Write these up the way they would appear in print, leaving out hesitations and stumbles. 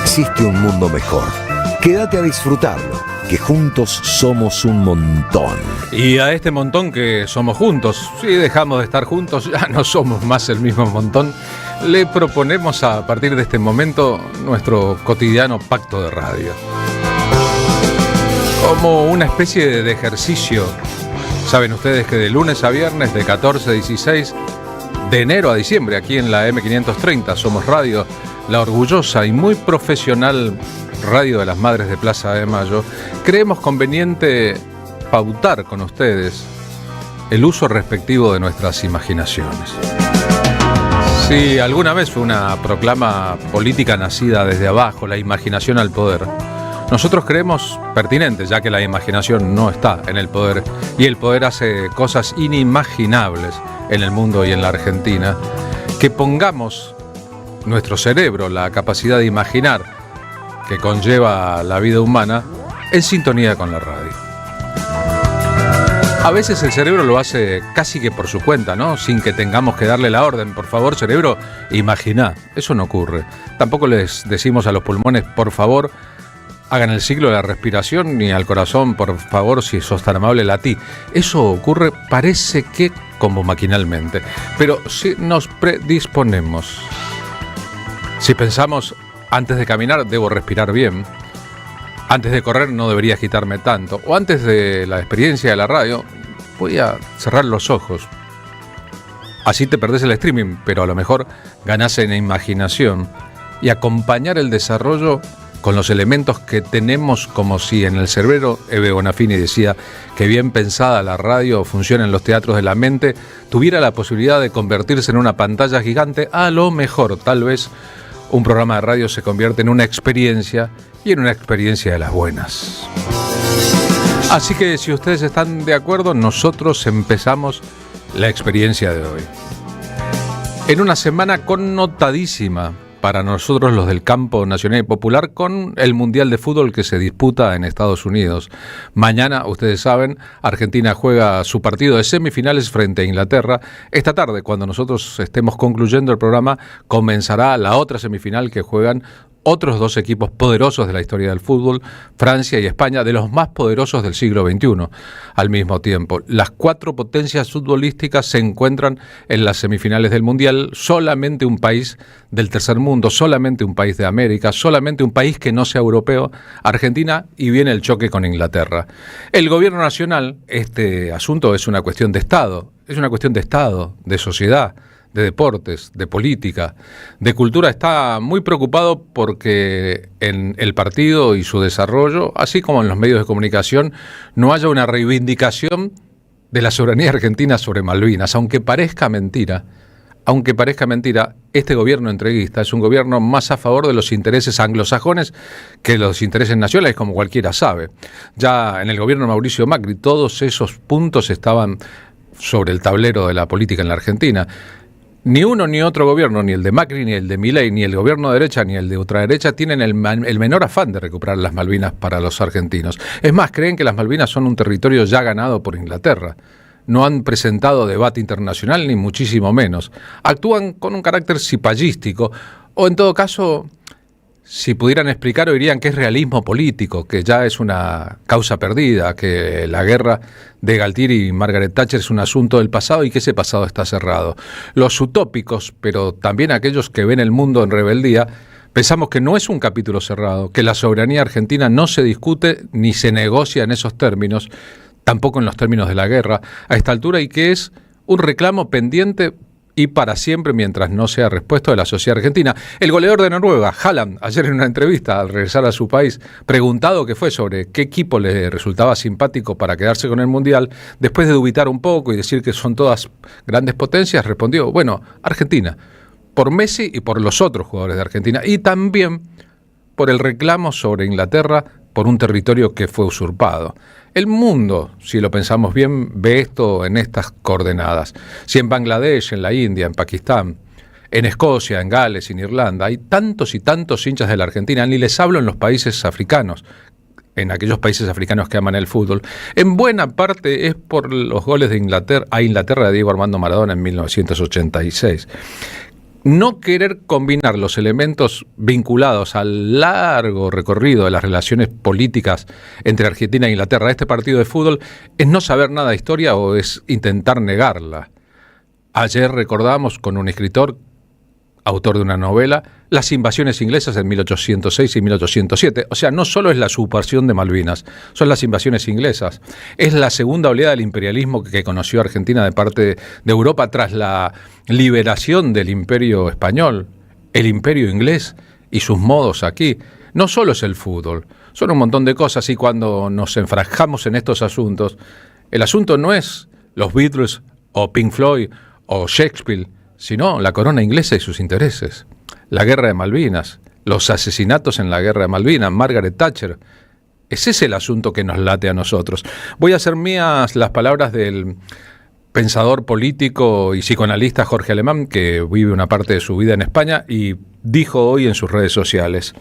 existe un mundo mejor. Quédate a disfrutarlo, que juntos somos un montón. Y a este montón que somos juntos, si dejamos de estar juntos, ya no somos más el mismo montón. Le proponemos a partir de este momento nuestro cotidiano pacto de radio. Como una especie de ejercicio. Saben ustedes que de lunes a viernes, de 14 a 16, de enero a diciembre, aquí en la M530, Somos Radio, la orgullosa y muy profesional Radio de las Madres de Plaza de Mayo, creemos conveniente pautar con ustedes el uso respectivo de nuestras imaginaciones. Si alguna vez fue una proclama política nacida desde abajo, la imaginación al poder, nosotros creemos pertinente, ya que la imaginación no está en el poder y el poder hace cosas inimaginables en el mundo y en la Argentina, que pongamos nuestro cerebro, la capacidad de imaginar que conlleva la vida humana, en sintonía con la radio. A veces el cerebro lo hace casi que por su cuenta, ¿no? Sin que tengamos que darle la orden. Por favor, cerebro, imaginá. Eso no ocurre. Tampoco les decimos a los pulmones, por favor, hagan el ciclo de la respiración, ni al corazón, por favor, si sos tan amable, latí. Eso ocurre, parece que como maquinalmente. Pero si nos predisponemos, si pensamos, antes de caminar debo respirar bien, antes de correr no debería agitarme tanto, o antes de la experiencia de la radio, voy a cerrar los ojos. Así te perdés el streaming, pero a lo mejor ganás en imaginación y acompañar el desarrollo con los elementos que tenemos, como si en el cerebro, Eve Bonafini decía que bien pensada la radio funciona en los teatros de la mente, tuviera la posibilidad de convertirse en una pantalla gigante. A lo mejor, tal vez, un programa de radio se convierte en una experiencia, y en una experiencia de las buenas. Así que si ustedes están de acuerdo, nosotros empezamos la experiencia de hoy. En una semana connotadísima para nosotros los del campo nacional y popular, con el Mundial de Fútbol que se disputa en Estados Unidos. Mañana, ustedes saben, Argentina juega su partido de semifinales frente a Inglaterra. Esta tarde, cuando nosotros estemos concluyendo el programa, comenzará la otra semifinal que juegan otros dos equipos poderosos de la historia del fútbol, Francia y España, de los más poderosos del siglo XXI. Al mismo tiempo, las cuatro potencias futbolísticas se encuentran en las semifinales del Mundial. Solamente un país del tercer mundo, solamente un país de América, solamente un país que no sea europeo, Argentina, y viene el choque con Inglaterra. El gobierno nacional, este asunto es una cuestión de Estado, de sociedad, de deportes, de política, de cultura, está muy preocupado porque en el partido y su desarrollo, así como en los medios de comunicación, no haya una reivindicación de la soberanía argentina sobre Malvinas. Aunque parezca mentira, este gobierno entreguista es un gobierno más a favor de los intereses anglosajones que los intereses nacionales, como cualquiera sabe. Ya en el gobierno de Mauricio Macri todos esos puntos estaban sobre el tablero de la política en la Argentina. Ni uno ni otro gobierno, ni el de Macri, ni el de Milei, ni el gobierno de derecha, ni el de ultraderecha, tienen el menor afán de recuperar las Malvinas para los argentinos. Es más, creen que las Malvinas son un territorio ya ganado por Inglaterra. No han presentado debate internacional, ni muchísimo menos. Actúan con un carácter cipayístico, o en todo caso, si pudieran explicar, dirían que es realismo político, que ya es una causa perdida, que la guerra de Galtieri y Margaret Thatcher es un asunto del pasado y que ese pasado está cerrado. Los utópicos, pero también aquellos que ven el mundo en rebeldía, pensamos que no es un capítulo cerrado, que la soberanía argentina no se discute ni se negocia en esos términos, tampoco en los términos de la guerra, a esta altura, y que es un reclamo pendiente y para siempre mientras no sea respuesto de la sociedad argentina. El goleador de Noruega, Haaland, ayer en una entrevista al regresar a su país, preguntado que fue sobre qué equipo le resultaba simpático para quedarse con el Mundial, después de dubitar un poco y decir que son todas grandes potencias, respondió, bueno, Argentina, por Messi y por los otros jugadores de Argentina, y también por el reclamo sobre Inglaterra por un territorio que fue usurpado. El mundo, si lo pensamos bien, ve esto en estas coordenadas. Si en Bangladesh, en la India, en Pakistán, en Escocia, en Gales, en Irlanda, hay tantos y tantos hinchas de la Argentina, ni les hablo en los países africanos, en aquellos países africanos que aman el fútbol, en buena parte es por los goles de Inglaterra de Diego Armando Maradona en 1986. no querer combinar los elementos vinculados al largo recorrido de las relaciones políticas entre Argentina e Inglaterra a este partido de fútbol es no saber nada de historia o es intentar negarla. Ayer recordamos con un escritor, autor de una novela, las invasiones inglesas en 1806 y 1807. O sea, no solo es la usurpación de Malvinas, son las invasiones inglesas. Es la segunda oleada del imperialismo que conoció Argentina de parte de Europa tras la liberación del imperio español, el imperio inglés y sus modos aquí. No solo es el fútbol, son un montón de cosas y cuando nos enfrascamos en estos asuntos, el asunto no es los Beatles o Pink Floyd o Shakespeare, sino la corona inglesa y sus intereses. La guerra de Malvinas, los asesinatos en la guerra de Malvinas, Margaret Thatcher. Ese es el asunto que nos late a nosotros. Voy a hacer mías las palabras del pensador político y psicoanalista Jorge Alemán, que vive una parte de su vida en España y dijo hoy en sus redes sociales: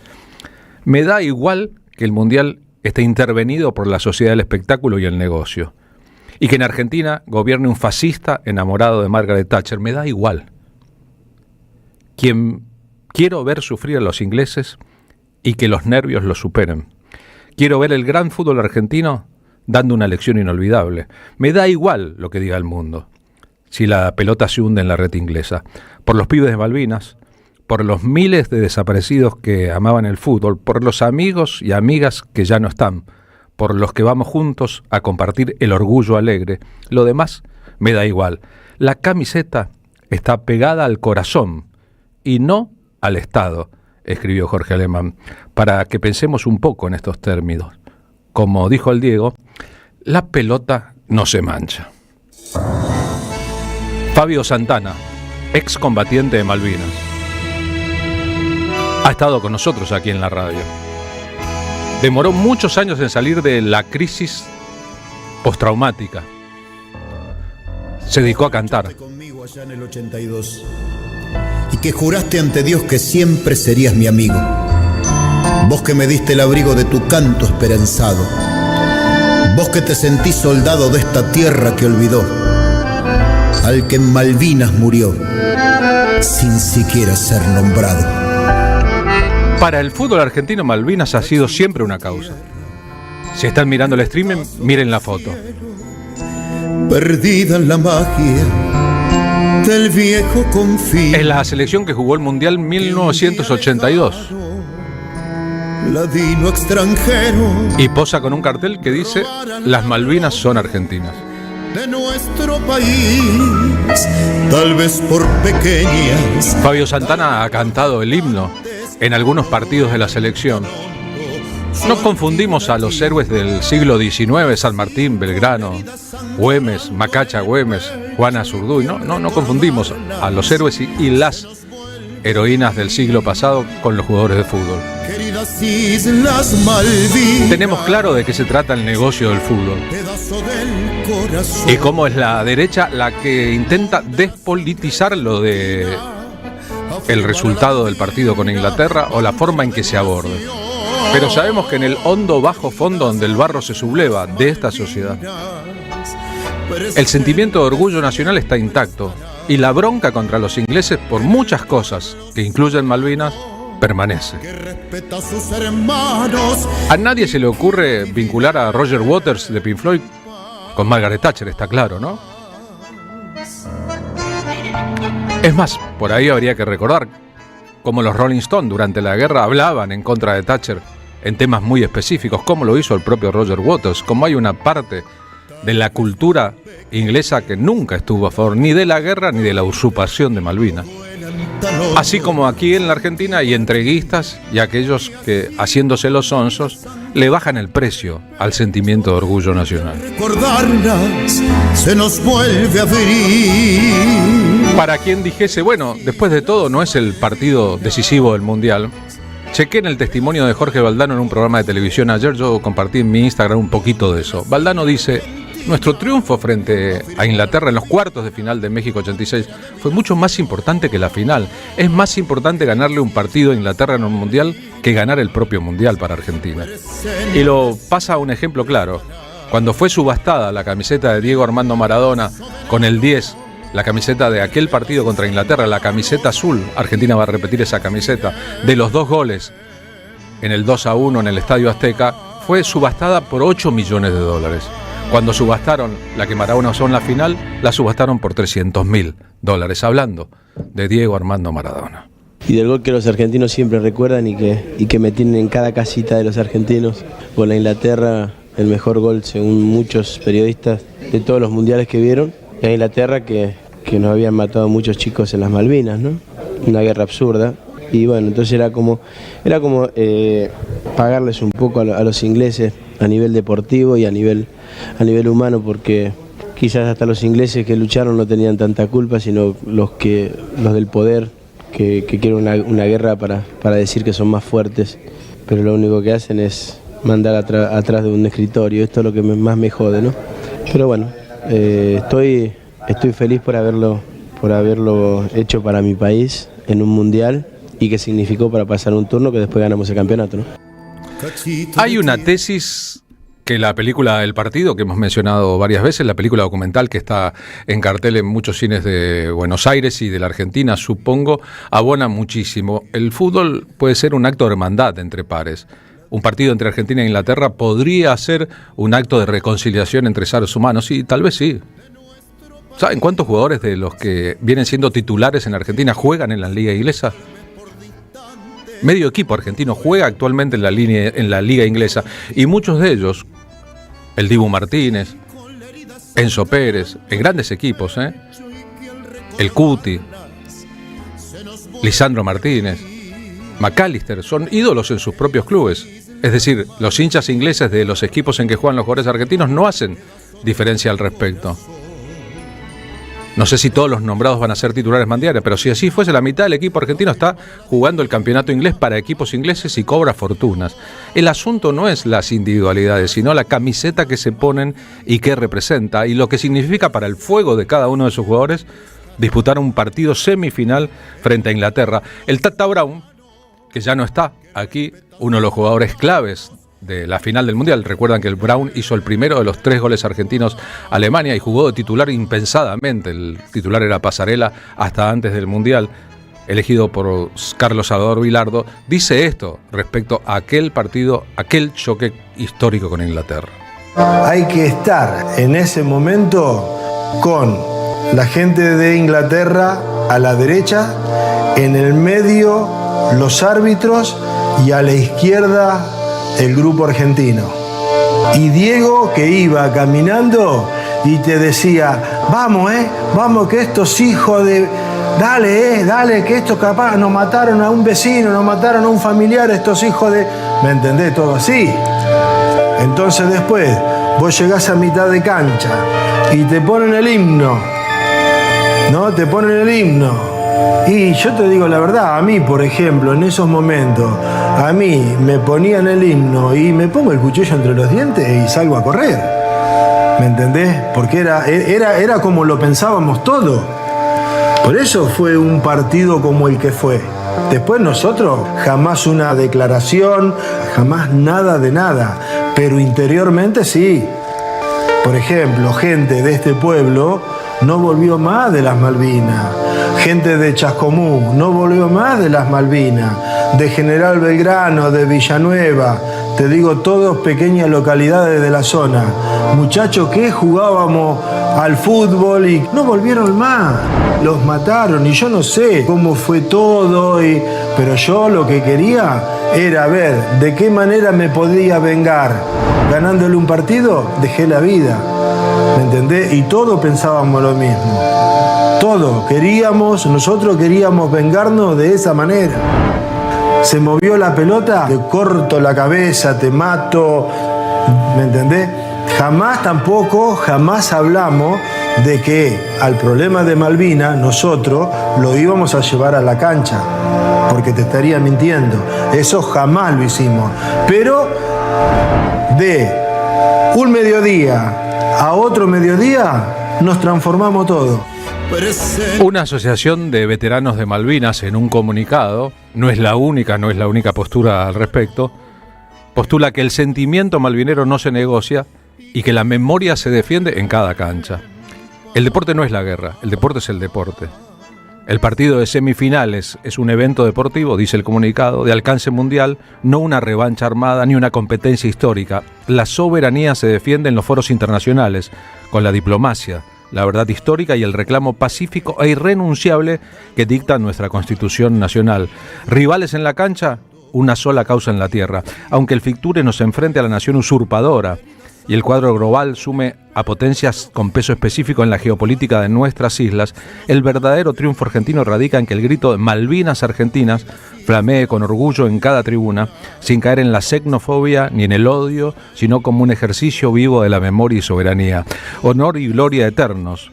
me da igual que el Mundial esté intervenido por la sociedad del espectáculo y el negocio, y que en Argentina gobierne un fascista enamorado de Margaret Thatcher. Me da igual. Quiero ver sufrir a los ingleses y que los nervios los superen. Quiero ver el gran fútbol argentino dando una lección inolvidable. Me da igual lo que diga el mundo, si la pelota se hunde en la red inglesa. Por los pibes de Malvinas, por los miles de desaparecidos que amaban el fútbol, por los amigos y amigas que ya no están, por los que vamos juntos a compartir el orgullo alegre. Lo demás me da igual. La camiseta está pegada al corazón y no al Estado, escribió Jorge Alemán, para que pensemos un poco en estos términos. Como dijo el Diego, la pelota no se mancha. Fabio Santana, excombatiente de Malvinas, ha estado con nosotros aquí en la radio. Demoró muchos años en salir de la crisis postraumática. Se dedicó a cantar. Conmigo allá en el 82. Y que juraste ante Dios que siempre serías mi amigo. Vos que me diste el abrigo de tu canto esperanzado. Vos que te sentís soldado de esta tierra que olvidó al que en Malvinas murió sin siquiera ser nombrado. Para el fútbol argentino, Malvinas ha sido siempre una causa. Si están mirando el streaming, miren la foto. Perdida en la magia del viejo confín. Es la selección que jugó el Mundial 1982. Ladino extranjero. Y posa con un cartel que dice: las Malvinas son argentinas. De nuestro país, tal vez por pequeñas. Fabio Santana ha cantado el himno en algunos partidos de la selección. No confundimos a los héroes del siglo XIX, San Martín, Belgrano, Güemes, Macacha, Güemes, Juana Zurduy. No confundimos a los héroes y las heroínas del siglo pasado con los jugadores de fútbol. Queridas Islas Malvinas. Tenemos claro de qué se trata el negocio del fútbol y cómo es la derecha la que intenta despolitizar lo de el resultado del partido con Inglaterra o la forma en que se aborde. Pero sabemos que en el hondo bajo fondo donde el barro se subleva de esta sociedad, el sentimiento de orgullo nacional está intacto y la bronca contra los ingleses por muchas cosas, que incluyen Malvinas, permanece. A nadie se le ocurre vincular a Roger Waters de Pink Floyd con Margaret Thatcher, está claro, ¿no? Es más, por ahí habría que recordar cómo los Rolling Stones durante la guerra hablaban en contra de Thatcher en temas muy específicos, como lo hizo el propio Roger Waters, como hay una parte de la cultura inglesa que nunca estuvo a favor ni de la guerra ni de la usurpación de Malvinas. Así como aquí en la Argentina hay entreguistas y aquellos que, haciéndose los sonsos, le bajan el precio al sentimiento de orgullo nacional. Recordarlas se nos vuelve a abrir. Para quien dijese, bueno, después de todo no es el partido decisivo del Mundial, chequé en el testimonio de Jorge Valdano en un programa de televisión ayer, yo compartí en mi Instagram un poquito de eso. Valdano dice: nuestro triunfo frente a Inglaterra en los cuartos de final de México 86 fue mucho más importante que la final. Es más importante ganarle un partido a Inglaterra en un Mundial que ganar el propio Mundial para Argentina. Y lo pasa a un ejemplo claro. Cuando fue subastada la camiseta de Diego Armando Maradona con el 10 la camiseta de aquel partido contra Inglaterra, la camiseta azul, Argentina va a repetir esa camiseta, de los 2 goles en el 2-1 en el Estadio Azteca, fue subastada por $8 millones. Cuando subastaron la que Maradona usó en la final, la subastaron por $300.000, hablando de Diego Armando Maradona. Y del gol que los argentinos siempre recuerdan y que me tienen en cada casita de los argentinos. Con la Inglaterra, el mejor gol, según muchos periodistas, de todos los mundiales que vieron. La Inglaterra que nos habían matado muchos chicos en las Malvinas, ¿no? Una guerra absurda. Y bueno, entonces era como pagarles un poco a los ingleses a nivel deportivo y a nivel humano, porque quizás hasta los ingleses que lucharon no tenían tanta culpa, sino los del poder que quieren una guerra para decir que son más fuertes, pero lo único que hacen es mandar atrás de un escritorio. Esto es lo que más me jode, ¿no? Pero bueno, estoy feliz por haberlo hecho para mi país en un mundial y que significó para pasar un turno que después ganamos el campeonato, ¿no? Hay una tesis que la película El Partido, que hemos mencionado varias veces, la película documental que está en cartel en muchos cines de Buenos Aires y de la Argentina, supongo, abona muchísimo. El fútbol puede ser un acto de hermandad entre pares. Un partido entre Argentina e Inglaterra podría ser un acto de reconciliación entre seres humanos, y tal vez sí. ¿Saben cuántos jugadores de los que vienen siendo titulares en Argentina juegan en la liga inglesa? Medio equipo argentino juega actualmente en la liga inglesa, y muchos de ellos, el Dibu Martínez, Enzo Pérez, en grandes equipos, el Cuti, Lisandro Martínez, McAllister, son ídolos en sus propios clubes. Es decir, los hinchas ingleses de los equipos en que juegan los jugadores argentinos no hacen diferencia al respecto. No sé si todos los nombrados van a ser titulares mundiales, pero si así fuese, la mitad del equipo argentino está jugando el campeonato inglés para equipos ingleses y cobra fortunas. El asunto no es las individualidades, sino la camiseta que se ponen y qué representa, y lo que significa para el fuego de cada uno de sus jugadores disputar un partido semifinal frente a Inglaterra. El Tata Brown, que ya no está aquí, uno de los jugadores claves de la final del Mundial. Recuerdan que el Brown hizo el primero de los 3 goles argentinos a Alemania y jugó de titular impensadamente. El titular era Pasarela hasta antes del Mundial, elegido por Carlos Salvador Vilardo. Dice esto respecto a aquel partido, aquel choque histórico con Inglaterra. Hay que estar en ese momento con la gente de Inglaterra a la derecha, en el medio los árbitros y a la izquierda el grupo argentino. Y Diego, que iba caminando y te decía, vamos que estos hijos de... Dale, que estos capaz nos mataron a un vecino, nos mataron a un familiar, estos hijos de... ¿Me entendés? Todo así. Entonces después vos llegás a mitad de cancha y te ponen el himno, ¿no? Te ponen el himno. Y yo te digo la verdad, a mí, por ejemplo, en esos momentos, a mí me ponían el himno y me pongo el cuchillo entre los dientes y salgo a correr. ¿Me entendés? Porque era como lo pensábamos todos. Por eso fue un partido como el que fue. Después nosotros, jamás una declaración, jamás nada de nada. Pero interiormente sí. Por ejemplo, gente de este pueblo no volvió más de las Malvinas. Gente de Chascomús no volvió más de las Malvinas. De General Belgrano, de Villanueva, te digo, todas pequeñas localidades de la zona. Muchachos que jugábamos al fútbol y no volvieron más. Los mataron y yo no sé cómo fue todo, pero yo lo que quería era ver de qué manera me podía vengar. Ganándole un partido, dejé la vida. ¿Me entendés? Y todos pensábamos lo mismo. Nosotros queríamos vengarnos de esa manera. Se movió la pelota, te corto la cabeza, te mato. ¿Me entendés? Jamás hablamos de que al problema de Malvinas nosotros lo íbamos a llevar a la cancha, porque te estaría mintiendo. Eso jamás lo hicimos. Pero de un mediodía a otro mediodía nos transformamos todo. Una asociación de veteranos de Malvinas, en un comunicado, no es la única postura al respecto, postula que el sentimiento malvinero no se negocia y que la memoria se defiende en cada cancha. El deporte no es la guerra, el deporte es el deporte. El partido de semifinales es un evento deportivo, dice el comunicado, de alcance mundial, no una revancha armada ni una competencia histórica. La soberanía se defiende en los foros internacionales, con la diplomacia, la verdad histórica y el reclamo pacífico e irrenunciable que dicta nuestra Constitución Nacional. Rivales en la cancha, una sola causa en la tierra. Aunque el Ficture nos enfrente a la nación usurpadora y el cuadro global sume a potencias con peso específico en la geopolítica de nuestras islas, el verdadero triunfo argentino radica en que el grito de Malvinas Argentinas flamee con orgullo en cada tribuna, sin caer en la xenofobia ni en el odio, sino como un ejercicio vivo de la memoria y soberanía. Honor y gloria eternos.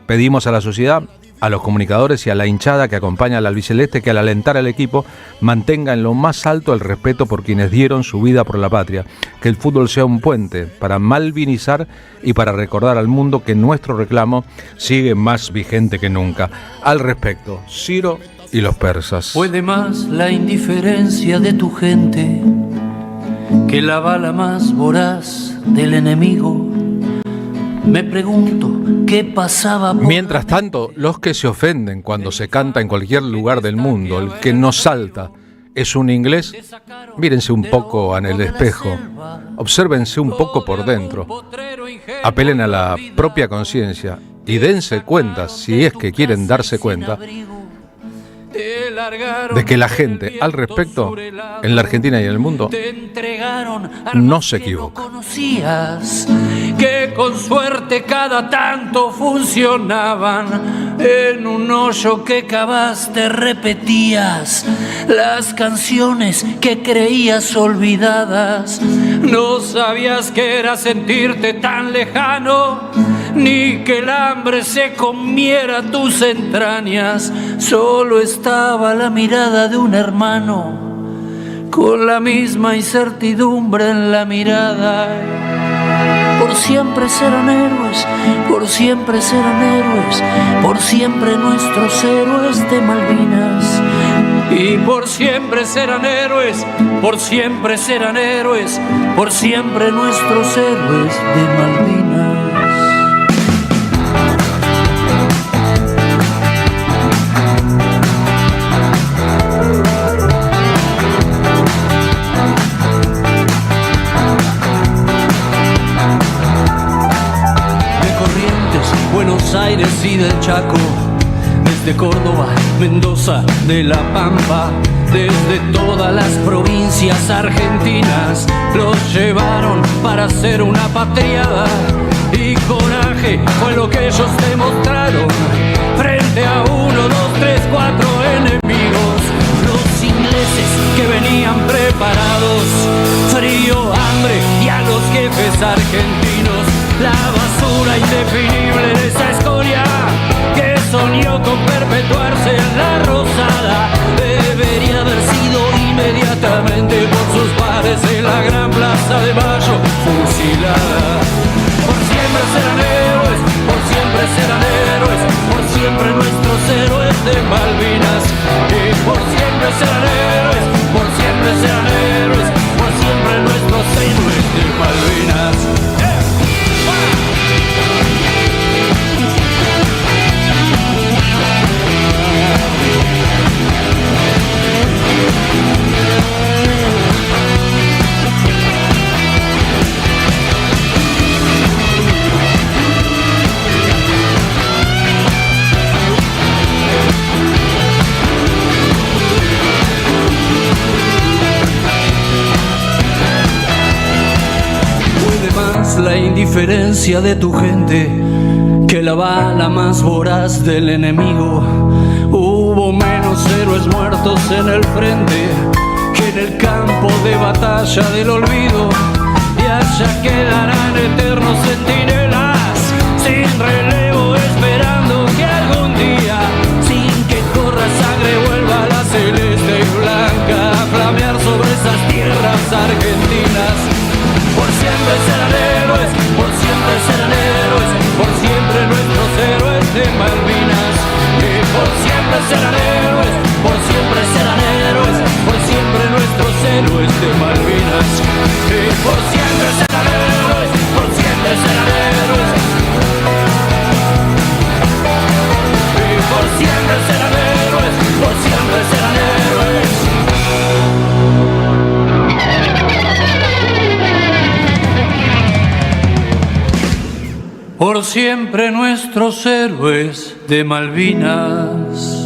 Pedimos a la sociedad, a los comunicadores y a la hinchada que acompaña al albiceleste que al alentar al equipo mantenga en lo más alto el respeto por quienes dieron su vida por la patria. Que el fútbol sea un puente para malvinizar y para recordar al mundo que nuestro reclamo sigue más vigente que nunca. Al respecto, Ciro y los persas. Puede más la indiferencia de tu gente que la bala más voraz del enemigo. Me pregunto qué pasaba. Mientras tanto, los que se ofenden cuando se canta en cualquier lugar del mundo, el que no salta es un inglés, mírense un poco en el espejo, obsérvense un poco por dentro, apelen a la propia conciencia y dense cuenta, si es que quieren darse cuenta, de que la gente al respecto en la Argentina y en el mundo no se equivoca. Que con suerte cada tanto funcionaban. En un hoyo que cavaste repetías las canciones que creías olvidadas. No sabías que era sentirte tan lejano, ni que el hambre se comiera tus entrañas. Solo estaba la mirada de un hermano, con la misma incertidumbre en la mirada. Por siempre serán héroes, por siempre serán héroes, por siempre nuestros héroes de Malvinas. Y por siempre serán héroes, por siempre serán héroes, por siempre nuestros héroes de Malvinas. Buenos Aires y del Chaco, desde Córdoba, Mendoza, de La Pampa, desde todas las provincias argentinas, los llevaron para hacer una patriada. Y coraje fue lo que ellos demostraron frente a 1, 2, 3, 4 enemigos. Los ingleses que venían preparados, frío, hambre y a los jefes argentinos. La basura indefinible de esa escoria que soñó con perpetuarse en la Rosada debería haber sido inmediatamente por sus pares en la gran plaza de Mayo fusilada. Por siempre serán héroes, por siempre serán héroes, por siempre nuestros héroes de Malvinas. Y por siempre serán héroes, por siempre serán héroes, por siempre nuestros héroes de Malvinas. La indiferencia de tu gente que la bala más voraz del enemigo. Hubo menos héroes muertos en el frente que en el campo de batalla del olvido. Y allá quedarán eternos centinelas sin relevo, esperando que algún día, sin que corra sangre, vuelva la celeste y blanca a flamear sobre esas tierras argentinas. Por siempre serán héroes, por siempre serán héroes, por siempre nuestros héroes de Malvinas. Y por siempre serán héroes, por siempre serán héroes, por siempre nuestros héroes de Malvinas. Y por siempre serán héroes, por siempre serán héroes. por siempre nuestros héroes de Malvinas.